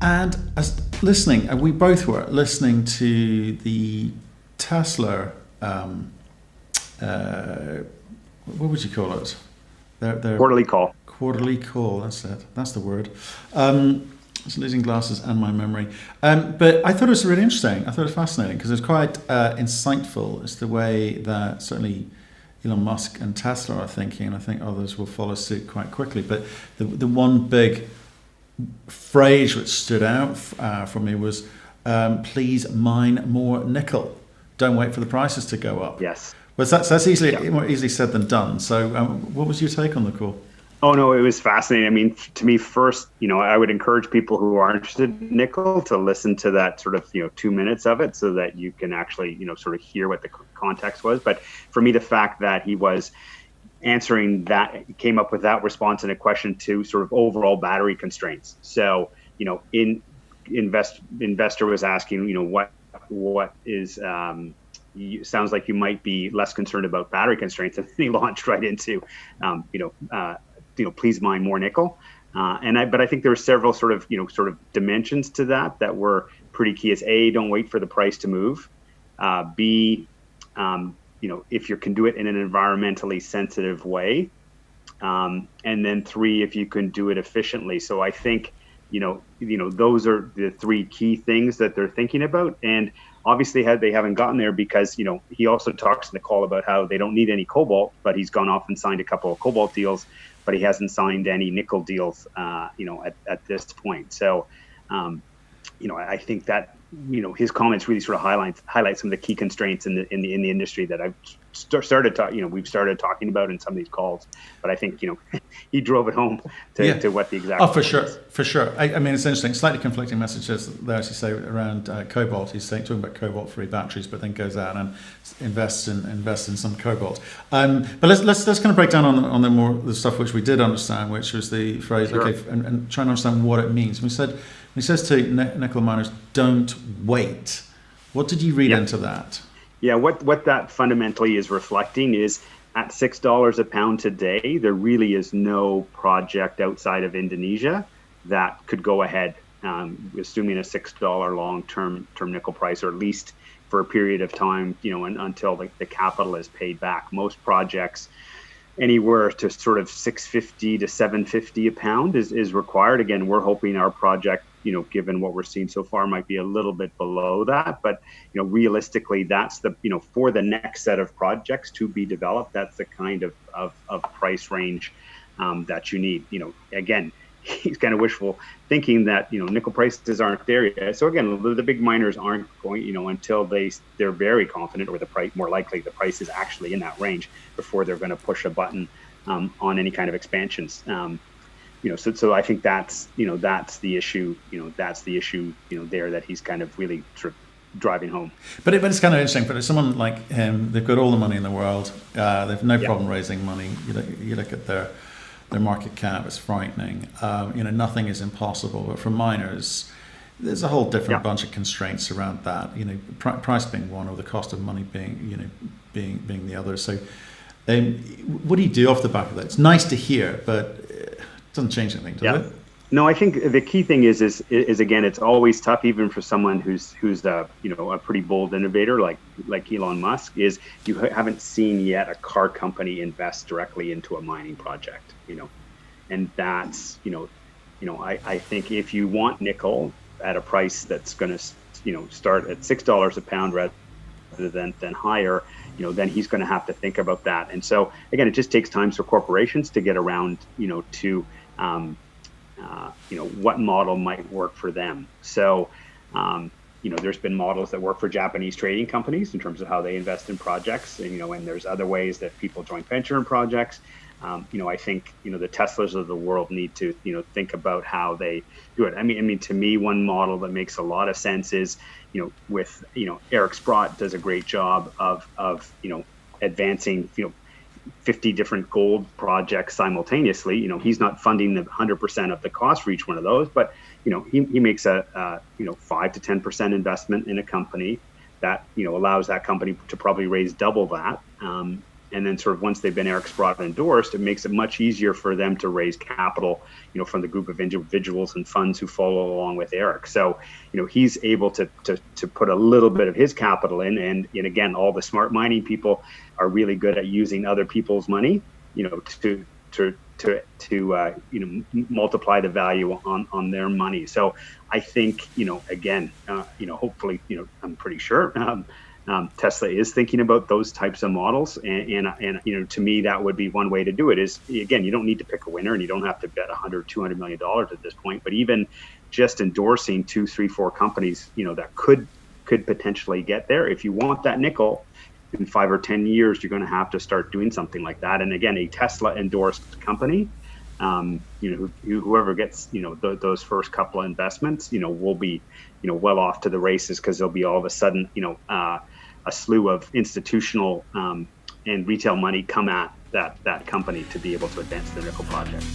And as listening, we both were listening to the Tesla. Uh, what would you call it? Their Quarterly call. quarterly call. That's it. That's the word. It's losing glasses and my memory. But I thought it was really interesting. I thought it was fascinating because it was quite insightful. It's the way that certainly Elon Musk and Tesla are thinking, and I think others will follow suit quite quickly. But the one big phrase which stood out for me was, "Please mine more nickel. Don't wait for the prices to go up." Yes. Well, that's Yeah. more easily said than done. So, what was your take on the call? Oh no, it was fascinating. I mean, to me, first, I would encourage people who are interested in nickel to listen to that sort of 2 minutes of it, so that you can actually sort of hear what the context was. But for me, the fact that he was answering that, came up with that response in a question to sort of overall battery constraints. So investor was asking, what is sounds like you might be less concerned about battery constraints, and then he launched right into please mine more nickel. But I think there were several sort of dimensions to that were pretty key. Is A, don't wait for the price to move. B, if you can do it in an environmentally sensitive way. And then 3, if you can do it efficiently. So I think, those are the 3 key things that they're thinking about. And obviously they haven't gotten there because, he also talks in the call about how they don't need any cobalt, but he's gone off and signed a couple of cobalt deals, but he hasn't signed any nickel deals, at this point. So, I think that, his comments really sort of highlight some of the key constraints in the industry that I've we've started talking about in some of these calls. But I think, he drove it home to what the exact. Oh, for sure. I mean, it's interesting. Slightly conflicting messages there, as you say, around cobalt. He's talking about cobalt-free batteries, but then goes out and invests in some cobalt. But let's kind of break down on the stuff which we did understand, which was the phrase, Sure. okay, and try and understand what it means. He says to nickel miners, "Don't wait." What did you read into that? Yeah, what that fundamentally is reflecting is at $6 a pound today, there really is no project outside of Indonesia that could go ahead, assuming a $6 long-term nickel price, or at least for a period of time, until the capital is paid back. Most projects, anywhere to sort of 650 to 750 a pound is required. Again, we're hoping our project, given what we're seeing so far, might be a little bit below that. But, realistically, that's for the next set of projects to be developed, that's the kind of price range that you need. Again, he's kind of wishful thinking that, nickel prices aren't there yet. So again, the big miners aren't going, until they're very confident, or the price, more likely the price is actually in that range, before they're going to push a button on any kind of expansions. So I think that's the issue, there that he's kind of really sort of driving home. But it's kind of interesting. For someone like him, they've got all the money in the world. They've no problem raising money. You look at their market cap, it's frightening. Nothing is impossible. But for miners, there's a whole different bunch of constraints around that. Price being one, or the cost of money being the other. So, what do you do off the back of that? It's nice to hear, but it doesn't change anything, does it? No, I think the key thing is again, it's always tough, even for someone who's a pretty bold innovator like Elon Musk, is you haven't seen yet a car company invest directly into a mining project, and that's I think if you want nickel at a price that's going to start at $6 a pound rather than higher, then he's going to have to think about that. And so again, it just takes time for corporations to get around to what model might work for them. So, there's been models that work for Japanese trading companies in terms of how they invest in projects, and there's other ways that people joint venture in projects. I think, the Teslas of the world need to, think about how they do it. I mean, to me, one model that makes a lot of sense is, with, Eric Sprott does a great job of advancing, 50 different gold projects simultaneously. He's not funding the 100% of the cost for each one of those, but he makes a 5 to 10% investment in a company that allows that company to probably raise double that, And then sort of once they've been Eric's brought and endorsed, it makes it much easier for them to raise capital, from the group of individuals and funds who follow along with Eric. So, he's able to put a little bit of his capital in. And again, all the smart mining people are really good at using other people's money, to multiply the value on their money. So I think, again, hopefully, I'm pretty sure Tesla is thinking about those types of models. And to me, that would be one way to do it is, again, you don't need to pick a winner and you don't have to bet $100-200 million at this point, but even just endorsing 2, 3, 4 companies, that could potentially get there. If you want that nickel, in 5 or 10 years, you're going to have to start doing something like that. And again, a Tesla endorsed company, whoever gets, those first couple of investments, will be, well off to the races, because there'll be all of a sudden, a slew of institutional and retail money come at that company to be able to advance the nickel project.